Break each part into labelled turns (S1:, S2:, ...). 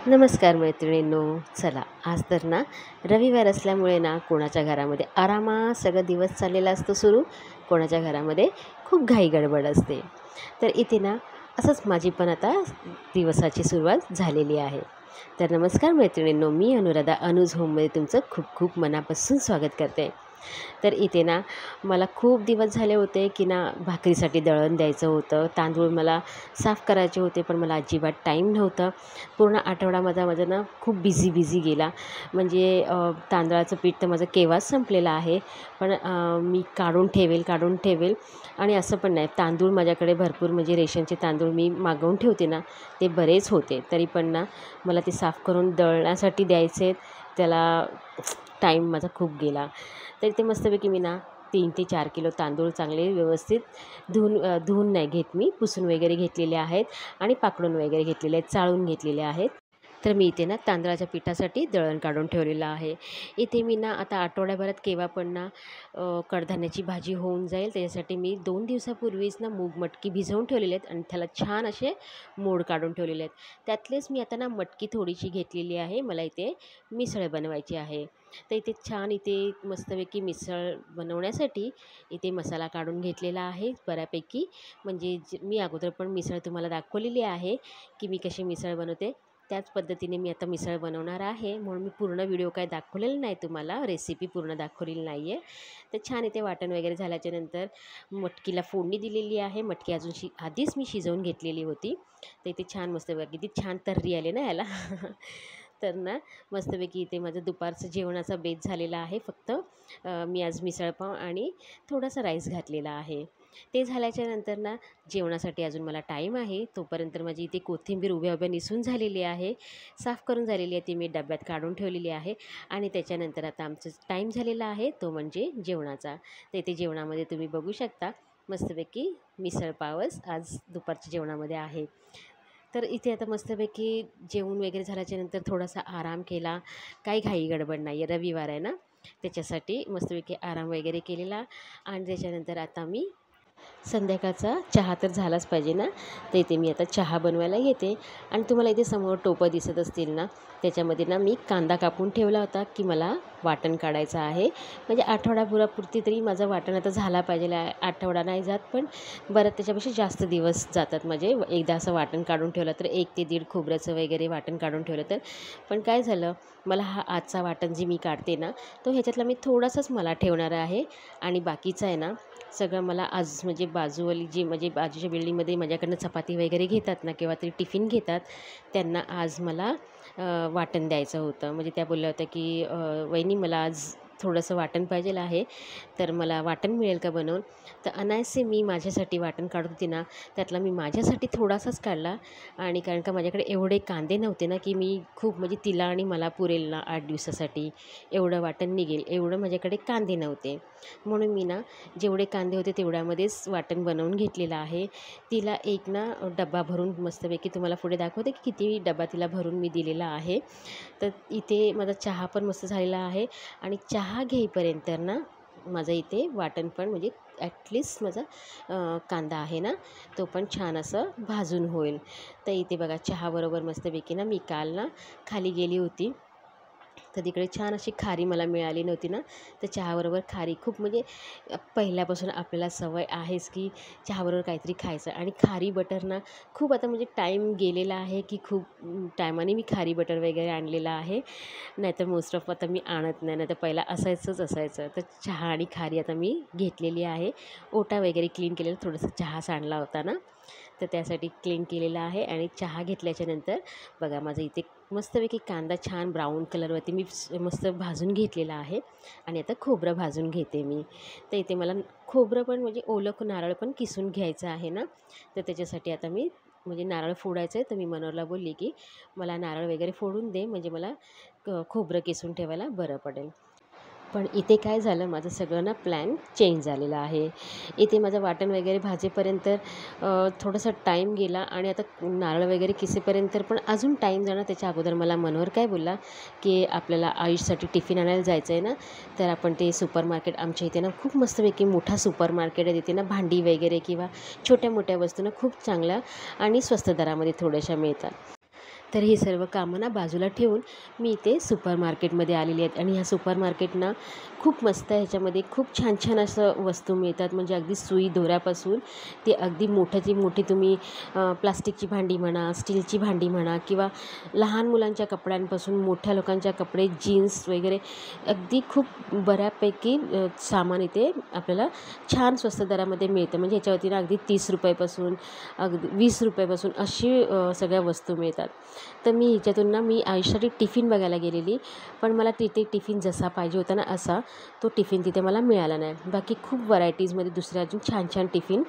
S1: नमस्कार मैत्रिणींनो. चला आज तर ना रविवार असल्यामुळे ना कोणाच्या घरामध्ये आरामात सगळं दिवस चाललेला असतो सुरू, कोणाच्या घरामध्ये खूप घाई गडबड असते. तर इथे ना असंच माझी पण आता दिवसाची सुरुवात झालेली आहे. तर नमस्कार मैत्रिणींनो, मी अनुराधा अनुज होममध्ये तुमचं खूप खूप मनापासून स्वागत करते. तर इथे ना मला खूप दिवस झाले होते की ना भाकरीसाठी दळण द्यायचं होतं, तांदूळ मला साफ करायचे होते, पण मला अजिबात टाईम नव्हतं. पूर्ण आठवडा माझा ना खूप बिझी गेला. म्हणजे तांदळाचं पीठ तर माझं केव्हाच संपलेलं आहे, पण मी काढून ठेवेल आणि असं पण नाही, तांदूळ माझ्याकडे भरपूर म्हणजे रेशनचे तांदूळ मी मागवून ठेवते ना, ते बरेच होते. तरी पण ना मला ते साफ करून दळण्यासाठी द्यायचे, त्याला टाईम माझा खूप गेला. तर ते मस्तपैकी मी ना 3 ते 4 किलो तांदूळ चांगले व्यवस्थित धुवून नाही घेत, मी पुसून वगैरे घेतलेले आहेत आणि पाकडून वगैरे घेतलेले आहेत, चाळून घेतलेले आहेत. तर मी इथे ना तांदळाच्या पिठासाठी दळण काढून ठेवलेलं आहे. इथे मी ना आता आठवड्याभरात केव्हा पण ना कडधान्याची भाजी होऊन जाईल, त्याच्यासाठी मी 2 दिवसापूर्वीच ना मूग मटकी भिजवून ठेवलेले आहेत आणि त्याला छान असे मोड काढून ठेवलेले आहेत. त्यातलेच मी आता ना मटकी थोडीशी घेतलेली आहे, मला इथे मिसळ बनवायची आहे. तर इथे मस्तपैकी मिसळ बनवण्यासाठी इथे मसाला काढून घेतलेला आहे बऱ्यापैकी. म्हणजे मी अगोदर पण मिसळ तुम्हाला दाखवलेली आहे की मी कशी मिसळ बनवते, त्याच पद्धतीने मी आता मिसळ बनवणार आहे. म्हणून मी पूर्ण व्हिडिओ काय दाखवलेला नाही, तुम्हाला रेसिपी पूर्ण दाखवलेली नाही आहे. तर छान इथे वाटण वगैरे झाल्याच्यानंतर मटकीला फोडणी दिलेली आहे. मटकी अजून आधीच मी शिजवून घेतलेली होती. तर इथे छान मस्त किती छान तर्री आले ना याला. तर ना मस्तपैकी इथे माझं दुपारचं जेवणाचा बेत झालेला आहे. फक्त मी आज मिसळपाव आणि थोडासा राईस घातलेला आहे. ते झाल्याच्यानंतर ना जेवणासाठी अजून मला टाईम आहे. तोपर्यंत माझी इथे कोथिंबीर उभ्या निसून झालेली आहे, साफ करून झालेली आहे, ती मी डब्यात काढून ठेवलेली आहे. आणि त्याच्यानंतर आता आमचं टाईम झालेला आहे तो म्हणजे जेवणाचा. तर इथे जेवणामध्ये तुम्ही बघू शकता मस्तपैकी मिसळपावच आज दुपारच्या जेवणामध्ये आहे. तर इथे आता मस्तपैकी जेवण वगैरे झाल्याच्यानंतर थोडासा आराम केला. काही घाई गडबड नाही आहे, रविवार आहे ना, त्याच्यासाठी मस्तपैकी आराम वगैरे केलेला. आणि त्याच्यानंतर आता मी संध्याकाळचा चहा तर झालाच पाहिजे ना, तर इथे मी आता चहा बनवायला घेते. आणि तुम्हाला इथे समोर टोपं दिसत असतील ना, त्याच्यामध्ये ना मी कांदा कापून ठेवला होता की मला वाटण काढायचं आहे. म्हणजे आठवडाभरापुरती तरी माझं वाटण आता झाला पाहिजे. आठवडा नाही जात, पण बरं त्याच्यापेक्षा जास्त दिवस जातात माझे. एकदा असं वाटण काढून ठेवलं तर 1 ते दीड खोबऱ्याचं वगैरे वाटण काढून ठेवलं तर. पण काय झालं, मला हा आजचा वाटण जे मी काढते ना, तो ह्याच्यातला मी थोडासाच मला ठेवणार आहे आणि बाकीचं आहे ना सगळं मला आज म्हणजे बाजूवाली जी म्हणजे बाजूच्या बिल्डिंगमध्ये माझ्याकडनं चपाती वगैरे घेतात ना, किंवा तरी टिफिन घेतात, त्यांना आज मला वाटण द्यायचं होतं. म्हणजे त्या बोलल्या होत्या की वहिनी मला आज थोडंसं वाटण पाहिजेल आहे, तर मला वाटण मिळेल का बनवून. तर अनायासे मी माझ्यासाठी वाटण काढत होती ना, त्यातला मी माझ्यासाठी थोडासाच काढला. आणि कारण का माझ्याकडे एवढे कांदे नव्हते ना की मी खूप म्हणजे तिला आणि मला पुरेल ना 8 दिवसासाठी एवढं वाटण निघेल, एवढं माझ्याकडे कांदे नव्हते. म्हणून मी ना जेवढे कांदे होते तेवढ्यामध्येच वाटण बनवून घेतलेलं आहे. तिला एक ना डबा भरून मस्तपैकी तुम्हाला पुढे दाखवते की किती डबा तिला भरून मी दिलेला आहे. तर इथे माझा चहा पण मस्त झालेला आहे आणि चहा घेईपर्यंत ना माझं इथे वाटण पण म्हणजे ॲटलिस्ट माझा कांदा आहे ना, तो पण छान असं भाजून होईल. तर इथे बघा चहाबरोबर मस्तपैकी ना मी काल ना खाली गेली होती, तर तिकडे छान अशी खारी मला मिळाली नव्हती ना, तर चहाबरोबर खारी खूप म्हणजे पहिल्यापासून आपल्याला सवय आहेच की चहाबरोबर काहीतरी खायचं. आणि खारी बटर ना खूप आता म्हणजे टाईम गेलेला आहे की खूप टायमाने मी खारी बटर वगैरे आणलेलं आहे. नाहीतर मोस्ट ऑफ आता मी आणत नाही, नाहीतर पहिला असायचं. तर चहा आणि खारी आता मी घेतलेली आहे. ओटा वगैरे क्लीन केलेला, थोडंसं चहा सांडला होता ना, तर त्यासाठी क्लीन केलेला आहे. आणि चहा घेतल्याच्यानंतर बघा माझं इथे मस्तपैकी कांदा छान ब्राऊन कलरवरती मी मस्त भाजून घेतलेला आहे. आणि आता खोबरं भाजून घेते मी. तर इथे मला खोबरं पण म्हणजे ओलं नारळ पण किसून घ्यायचं आहे ना, तर त्याच्यासाठी आता मी म्हणजे नारळ फोडायचं आहे. तर मी मनोहरला बोलली की मला नारळ वगैरे फोडून दे, म्हणजे मला खोबरं किसून ठेवायला बरं पडेल. पण इथे काय झालं, माझं सगळं ना प्लॅन चेंज झालेला आहे. इथे माझं वाटण वगैरे भाजेपर्यंत थोडासा टाईम गेला आणि आता नारळ वगैरे किसेपर्यंत पण अजून टाईम जाणार. त्याच्या अगोदर मला मनोहर काय बोलला की आपल्याला आयुषसाठी टिफिन आणायला जायचं आहे ना, तर आपण ते सुपर मार्केट आमच्या इथे ना खूप मस्तपैकी मोठा सुपर मार्केट आहे. तिथे ना भांडी वगैरे किंवा छोट्या मोठ्या वस्तू ना खूप चांगल्या आणि स्वस्त दरामध्ये थोड्याशा मिळतात. तर ही सर्व कामं ना बाजूला ठेवून मी इथे सुपर मार्केटमध्ये आलेली आहेत आणि ह्या सुपर मार्केट ना खूप मस्त आहे. ह्याच्यामध्ये खूप छान छान असं वस्तू मिळतात, म्हणजे अगदी सुई दोऱ्यापासून ते अगदी मोठ्याची मोठी तुम्ही प्लास्टिकची भांडी म्हणा, स्टीलची भांडी म्हणा, किंवा लहान मुलांच्या कपड्यांपासून मोठ्या लोकांच्या कपडे, जीन्स वगैरे अगदी खूप बऱ्यापैकी सामान इथे आपल्याला छान स्वस्त दरामध्ये मिळतं. म्हणजे ह्याच्यावरती ना अगदी 30 रुपयापासून अगदी 20 रुपयापासून अशी सगळ्या वस्तू मिळतात. तर मी ह्याच्यातून ना मी आयुष्यासाठी टिफिन बघायला गेलेली, पण मला तिथे टिफिन जसा पाहिजे होता ना असा तो टिफिन तिथे मला मिळाला नाही. बाकी खूप व्हरायटीजमध्ये दुसऱ्या अजून छान छान टिफिन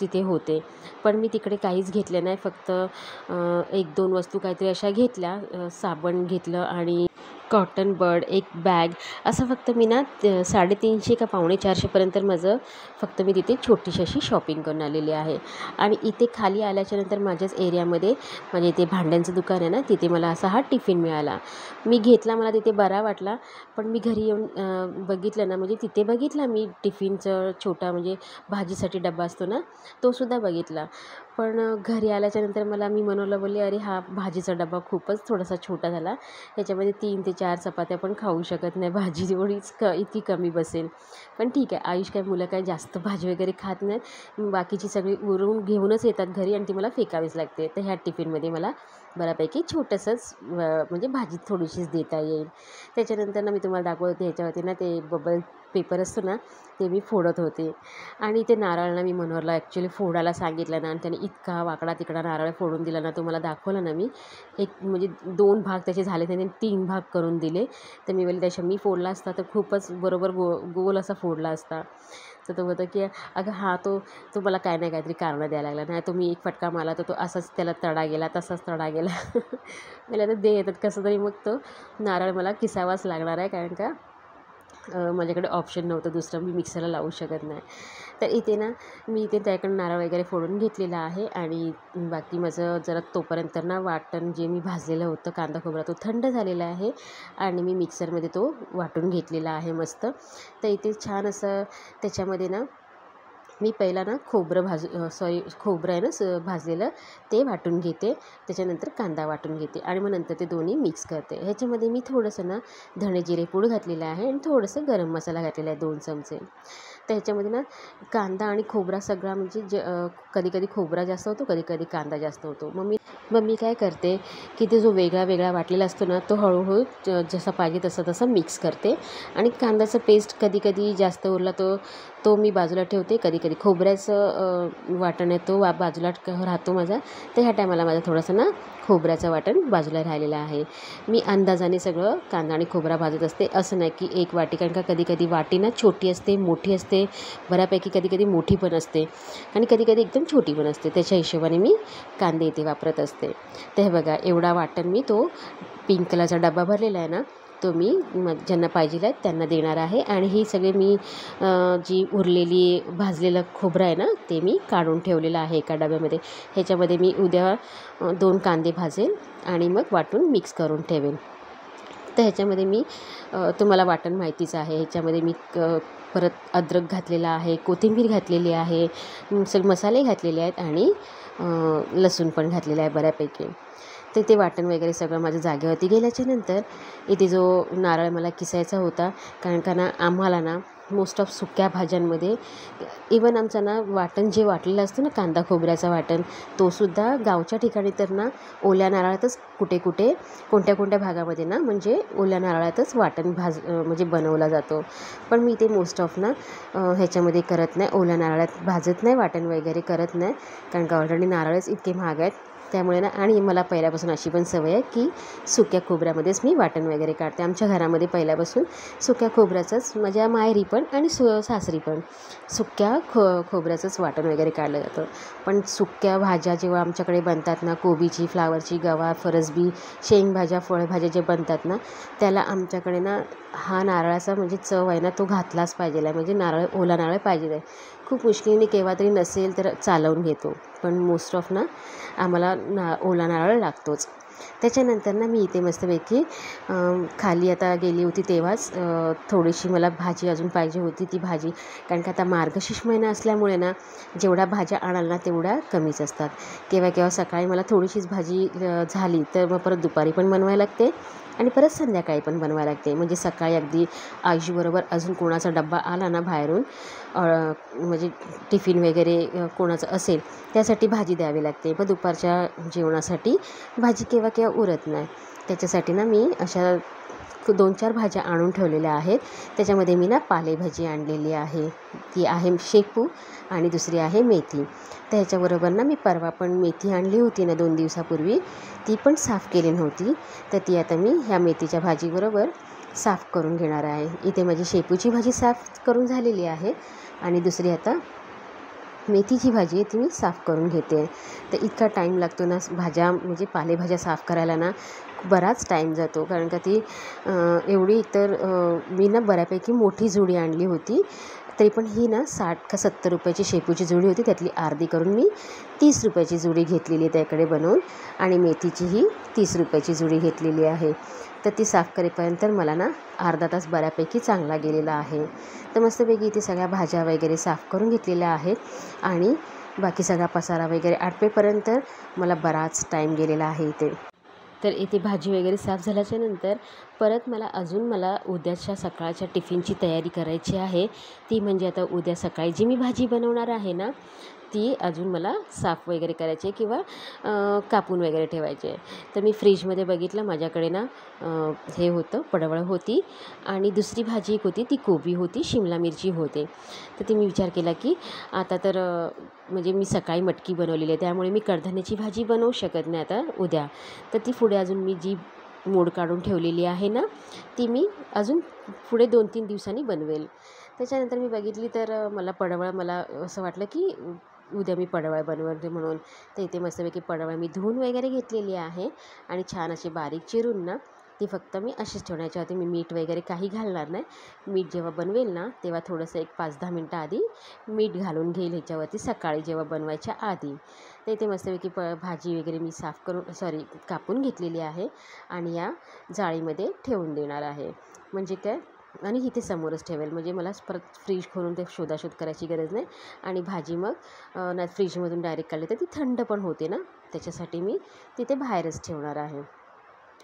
S1: तिथे होते, पण मी तिकडे काहीच घेतलं नाही. फक्त 1-2 वस्तू काहीतरी अशा घेतल्या, साबण घेतलं आणि कॉटन बड, एक बॅग, असं फक्त मी ना 350 का 450पर्यंत माझं फक्त मी तिथे छोटीशी अशी शॉपिंग करून आलेली आहे. आणि इथे खाली आल्याच्यानंतर माझ्याच एरियामध्ये म्हणजे इथे भांड्यांचं दुकान आहे ना, तिथे मला असा हा टिफिन मिळाला. मी घेतला, मला तिथे बरा वाटला, पण मी घरी येऊन बघितलं ना, म्हणजे तिथे बघितला मी टिफिनचं छोटा म्हणजे भाजीसाठी डबा असतो ना, तोसुद्धा बघितला. पण घरी आल्याच्यानंतर मी मनवलं, बोलले अरे हा भाजीचा डबा खूपच थोडासा छोटा झाला, ह्याच्यामध्ये 3 ते 4 चपात्या पण खाऊ शकत नाही, भाजी एवढीच इतकी कमी बसेल. पण ठीक आहे, आयुष काय मुलं काय जास्त भाजी वगैरे खात नाहीत, बाकीची सगळी उरून घेऊनच येतात घरी आणि ती मला फेकावीच लागते. तर ह्या टिफिनमध्ये मला बऱ्यापैकी छोटंसंच म्हणजे भाजी थोडीशीच देता येईल. त्याच्यानंतर ना मी तुम्हाला दाखवते, ह्याच्यावरती ना ते बबल पेपर असतो ना, ते मी फोडत होते. आणि ते नारळाला मी मनोहरला ॲक्च्युली फोडायला सांगितलं ना, आणि त्याने इतका वाकडा तिकडा नारळ फोडून दिला ना, तो मला दाखवला ना मी, एक म्हणजे 2 भाग त्याचे झाले, त्याने 3 भाग करून दिले. तर मी बोलले त्याच्या मी फोडला असता तर खूपच बरोबर गोल असा फोडला असता. तर तो बोलतो की अगं हा तो मला काय नाही काहीतरी कारणं द्यायला लागला, नाही तो मी एक फटका मारला तर तो असाच त्याला तडा गेला, तसाच तडा गेला. मला तर दे येतात कसं तरी, मग तो नारळ मला किसावाच लागणार आहे, कारण का माझ्याकडे ऑप्शन नव्हतं दुसरं, मी मिक्सरला लावू शकत नाही. तर इथे ना मी इथे त्याकडून नारळ वगैरे फोडून घेतलेला आहे. आणि बाकी माझं जरा तोपर्यंत ना वाटण जे मी भाजलेलं होतं कांदा खोबरा तो थंड झालेला आहे आणि मी मिक्सरमध्ये तो वाटून घेतलेला आहे मस्त. तर इथे छान असं त्याच्यामध्ये ना मी पहिला ना खोबरं आहे ना भाजलेलं ते वाटून घेते, त्याच्यानंतर कांदा वाटून घेते आणि मग नंतर ते दोन्ही मिक्स करते. ह्याच्यामध्ये मी थोडंसं ना धणे जिरे पूड घातलेलं आहे आणि थोडंसं गरम मसाला घातलेला आहे 2 चमचे. तर ह्याच्यामध्ये ना कांदा आणि खोबरा सगळा म्हणजे कधी कधी खोबरा जास्त होतो, कधी कधी कांदा जास्त होतो. मग मी काय करते की ते जो वेगळा वेगळा वाटलेला असतो ना, तो हळूहळू जसा पाहिजे तसं मिक्स करते. आणि कांद्याचं पेस्ट कधी कधी जास्त उरला तो मी बाजूला ठेवते, कधी कधी खोबऱ्याचं वाटण आहे तो बाजूला राहतो माझा. तर ह्या टायमाला माझं थोडंसं ना खोबऱ्याचं वाटण बाजूला राहिलेलं आहे. मी अंदाजाने सगळं कांदा आणि खोबरा भाजत असते, असं नाही की एक वाटी, कारण का कधी कधी वाटी ना छोटी असते, मोठी असते, बऱ्यापैकी कधी कधी मोठी पण असते आणि कधी कधी एकदम छोटी पण असते. त्याच्या हिशोबाने मी कांदे इथे वापरत असते. तर हे बघा, एवढा वाटण मी तो पिंक कलरचा डबा भरलेला आहे ना, तो मी ज्यांना पाहिजे आहेत त्यांना देणार आहे. आणि ही सगळी मी जी उरलेली भाजलेलं खोबरं आहे ना, ते मी काढून ठेवलेलं आहे एका डब्यामध्ये. ह्याच्यामध्ये मी उद्या 2 कांदे भाजेल आणि मग वाटून मिक्स करून ठेवेल. तर ह्याच्यामध्ये मी तुम्हाला वाटण माहितीच आहे, ह्याच्यामध्ये मी परत अद्रक घातलेला आहे, कोथिंबीर घातलेली आहे, मसाले घातलेले आहेत आणि लसूण पण घातलेला आहे बऱ्यापैकी. तर ते वाटण वगैरे सगळं माझ्या जागेवरती गेल्याच्यानंतर इथे जो नारळ मला किसायचा होता, कारण का ना आम्हाला ना मोस्ट ऑफ सुक्या भाज्यांमध्ये इवन आमचं ना वाटण जे वाटलेलं असतं ना कांदा खोबऱ्याचं वाटण, तोसुद्धा गावच्या ठिकाणी तर ना ओल्या नारळातच कुठे कुठे कोणत्या कोणत्या भागामध्ये ना म्हणजे ओल्या नारळातच वाटण म्हणजे बनवला जातो. पण मी ते मोस्ट ऑफ ना ह्याच्यामध्ये करत नाही, ओल्या नारळात भाजत नाही, वाटण वगैरे करत नाही, कारण का ऑलरेडी नारळच इतके महाग आहेत. त्यामुळे ना, आणि मला पहिल्यापासून अशी पण सवय आहे की सुक्या खोबऱ्यामध्येच मी वाटण वगैरे काढते. आमच्या घरामध्ये पहिल्यापासून सुक्या खोबऱ्याचंच, माझ्या माहेरी पण आणि सासरी पण सुक्या खोबऱ्याचंच वाटण वगैरे काढलं जातं. पण सुक्या भाज्या जेव्हा आमच्याकडे बनतात ना, कोबीची, फ्लावरची, गवार, फरसबी, शेंगभाज्या, फळभाज्या जे बनतात ना, त्याला आमच्याकडे ना हा नारळाचा म्हणजे चव आहे ना, तो घातलाच पाहिजे आहे, म्हणजे ओला नारळ पाहिजे आहे. खूप मुश्किलीने केव्हा तरी नसेल तर चालवून घेतो, पण मोस्ट ऑफ ना आम्हाला ओला नारळ लागतोच. त्याच्यानंतर ना मी इथे मस्तपैकी खाली आता गेली होती तेव्हाच थोडीशी मला भाजी अजून पाहिजे होती, ती भाजी कारण का आता मार्गशीर्ष महिना असल्यामुळे ना जेवढ्या भाज्या आणाल ना तेवढ्या कमीच असतात. केव्हा केव्हा सकाळी मला थोडीशीच भाजी झाली तर मग परत दुपारी पण बनवायला लागते आणि परत संध्याकाळी पण बनवायला लागते. म्हणजे सकाळी अगदी आयुषबरोबर अजून कोणाचा डब्बा आला ना बाहेरून म्हणजे टिफिन वगैरे कोणाचं असेल त्यासाठी भाजी द्यावी लागते. मग दुपारच्या जेवणासाठी भाजी केव्हा केव्हा उरत नाही. त्याच्यासाठी ना मी अशा 2-4 भाज्या आणून ठेवलेल्या आहेत. त्याच्यामध्ये मी ना पालेभाजी आणलेली आहे, ती आहे शेपू आणि दुसरी आहे मेथी. त्याच्याबरोबर ना मी परवा पण मेथी आणली होती ना 2 दिवसापूर्वी, ती पण साफ केली नव्हती, तर ती आता मी ह्या मेथीच्या भाजीबरोबर साफ करून घेणार आहे. इथे माझी शेपूची भाजी साफ करून झालेली आहे आणि दुसरी आता मेथीची भाजी आहे ती मी साफ करून घेते. तर इतका टाईम लागतो ना भाज्या म्हणजे पालेभाज्या साफ करायला ना बराच टाईम जातो. कारण का ती एवढी तर मी ना बऱ्यापैकी मोठी जुडी आणली होती, तरी पण ही ना 60 का 70 रुपयाची शेपूची जुडी होती, त्यातली अर्धी करून मी 30 रुपयाची जुडी घेतलेली आहे त्याकडे बनवून आणि मेथीचीही 30 रुपयाची जुडी घेतलेली आहे. तर ती साफ करेपर्यंत मला ना अर्धा तास बऱ्यापैकी चांगला गेलेला आहे. तर मस्तपैकी इथे सगळ्या भाज्या वगैरे साफ करून घेतलेल्या आहेत आणि बाकी सगळा पसारा वगैरे आटपेपर्यंत मला बराच टाईम गेलेला आहे इथे. तर इथे भाजी वगैरे साफ झाल्याच्यानंतर परत मला उद्याच्या सकाळच्या टिफिनची तयारी करायची आहे. ती म्हणजे आता उद्या सकाळी जी मी भाजी बनवणार आहे ना ती अजून मला साफ वगैरे करायची आहे किंवा कापून वगैरे ठेवायची आहे. तर मी फ्रीजमध्ये बघितलं माझ्याकडे ना हे होतं, पडवळ होती आणि दुसरी भाजी एक होती ती कोबी होती, शिमला मिरची होते. तर ती मी विचार केला की आता तर म्हणजे मी सकाळी मटकी बनवलेली आहे त्यामुळे मी कडधान्याची भाजी बनवू शकत नाही आता उद्या. तर ती पुढे अजून मी जी मोड काढून ठेवलेली आहे ना ती मी अजून पुढे 2-3 दिवसांनी बनवेल. त्याच्यानंतर मी बघितली तर मला असं वाटलं की उद्या मी पडवळ बनवते म्हणून. तर इथे मस्तपैकी पडवळ मी धुवून वगैरे घेतलेली आहे आणि छान अशी बारीक चिरून ना ती फक्त मी अशीच ठेवण्याच्या आधी मी मीठ वगैरे काही घालणार नाही. मीठ जेव्हा बनवेल ना तेव्हा थोडंसं एक 5-10 मिनटं आधी मीठ घालून घेईल ह्याच्यावरती सकाळी जेव्हा बनवायच्या आधी. तर इथे मस्तपैकी भाजी वगैरे मी कापून घेतलेली आहे आणि या जाळीमध्ये ठेवून देणार आहे. म्हणजे काय आणि इथे समोरच ठेवेल म्हणजे मला परत फ्रीज खोलून ते शोधाशोध करायची गरज नाही आणि भाजी मग ना फ्रीजमधून डायरेक्ट काढली तर ती थंड पण होते ना, त्याच्यासाठी मी तिथे बाहेरच ठेवणार आहे.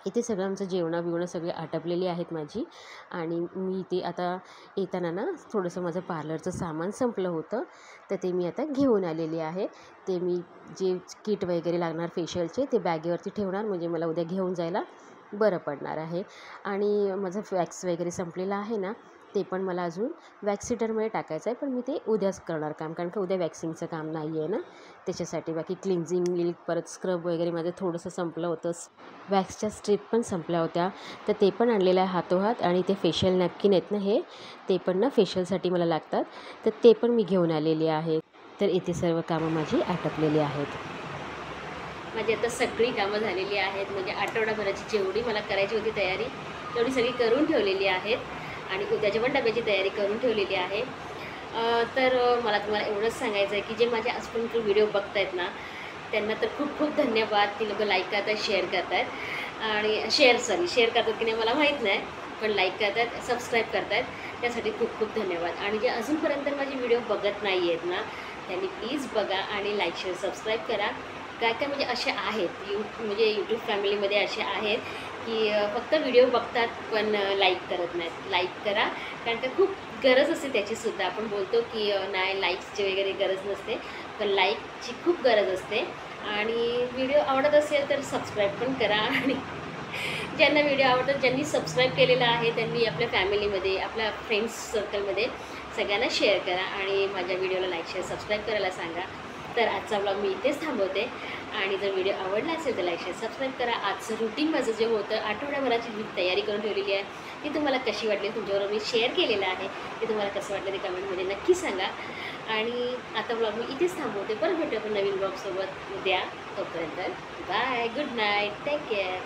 S1: इथे सगळं आमचं जेवणं सगळी आटपलेली आहेत माझी आणि मी इथे आता येताना ना थोडंसं माझं पार्लरचं सामान संपलं होतं तर ते मी आता घेऊन आलेली आहे. ते मी जे किट वगैरे लागणार फेशियलचे ते बॅगेवरती ठेवणार म्हणजे मला उद्या घेऊन जायला बरं पडणार आहे. आणि माझं वॅक्स वगैरे संपलेलं आहे ना ते पण मला अजून वॅक्सिटरमध्ये टाकायचं आहे, पण मी ते उद्याच करणार काम कारण का उद्या वॅक्सिंगचं काम नाही आहे ना त्याच्यासाठी. बाकी क्लिन्झिंग मिल्क परत स्क्रब वगैरे माझं थोडंसं संपलं होतं, वॅक्सच्या स्ट्रिप पण संपल्या होत्या तर ते पण आणलेलं आहे हातोहात. आणि ते फेशियल नॅपकिन आहेत ना ते पण ना फेशियलसाठी मला लागतात तर ते पण मी घेऊन आलेली आहे. तर इथे सर्व कामं माझी आटपलेली आहेत. माझी आता सगळी कामं झालेली आहेत म्हणजे आठवडाभराची जेवढी मला करायची होती तयारी तेवढी सगळी करून ठेवलेली आहेत आणि उद्याच्या पण डब्याची तयारी करून ठेवलेली आहे. तर मला तुम्हाला एवढंच सांगायचं आहे की जे माझे आजपर्यंत व्हिडिओ बघतायत ना त्यांना तर खूप खूप धन्यवाद. ती लोकं लाईक करतात, शेअर करतायत आणि शेअर करतात की नाही मला माहीत नाही, पण लाईक करतात, सबस्क्राईब करतायत, त्यासाठी खूप खूप धन्यवाद. आणि जे अजूनपर्यंत माझी व्हिडिओ बघत नाही आहेत ना त्यांनी प्लीज बघा आणि लाईक शेअर सबस्क्राईब करा. काय काय म्हणजे असे आहेत यूट्यूब फॅमिलीमध्ये असे आहेत की फक्त व्हिडिओ बघतात पण लाईक करत नाहीत. लाईक करा कारण का खूप गरज असते त्याचीसुद्धा. आपण बोलतो की नाही लाईक्सची वगैरे गरज नसते, पण लाईकची खूप गरज असते. आणि व्हिडिओ आवडत असेल तर सबस्क्राईब पण करा आणि ज्यांना व्हिडिओ आवडतात ज्यांनी सबस्क्राईब केलेलं आहे त्यांनी आपल्या फॅमिलीमध्ये आपल्या फ्रेंड्स सर्कलमध्ये सगळ्यांना शेअर करा आणि माझ्या व्हिडिओला लाईक शेअर सबस्क्राईब करायला सांगा. तर आजचा व्लॉग मी इथेच थांबवते आणि जर व्हिडिओ आवडला असेल तर लाईक शेअर सबस्क्राईब करा. आजचं रुटीन माझं जे होतं आठवड्याभराची जी तयारी करून ठेवलेली आहे ती तुम्हाला कशी वाटली तुमच्याबरोबर मी शेअर केलेलं आहे ते तुम्हाला कसं वाटलं ते कमेंटमध्ये नक्की सांगा. आणि आता व्लॉग मी इथेच थांबवते. परत भेटू आपण नवीन व्लॉगसोबत उद्या. तोपर्यंत bye, good night, take care.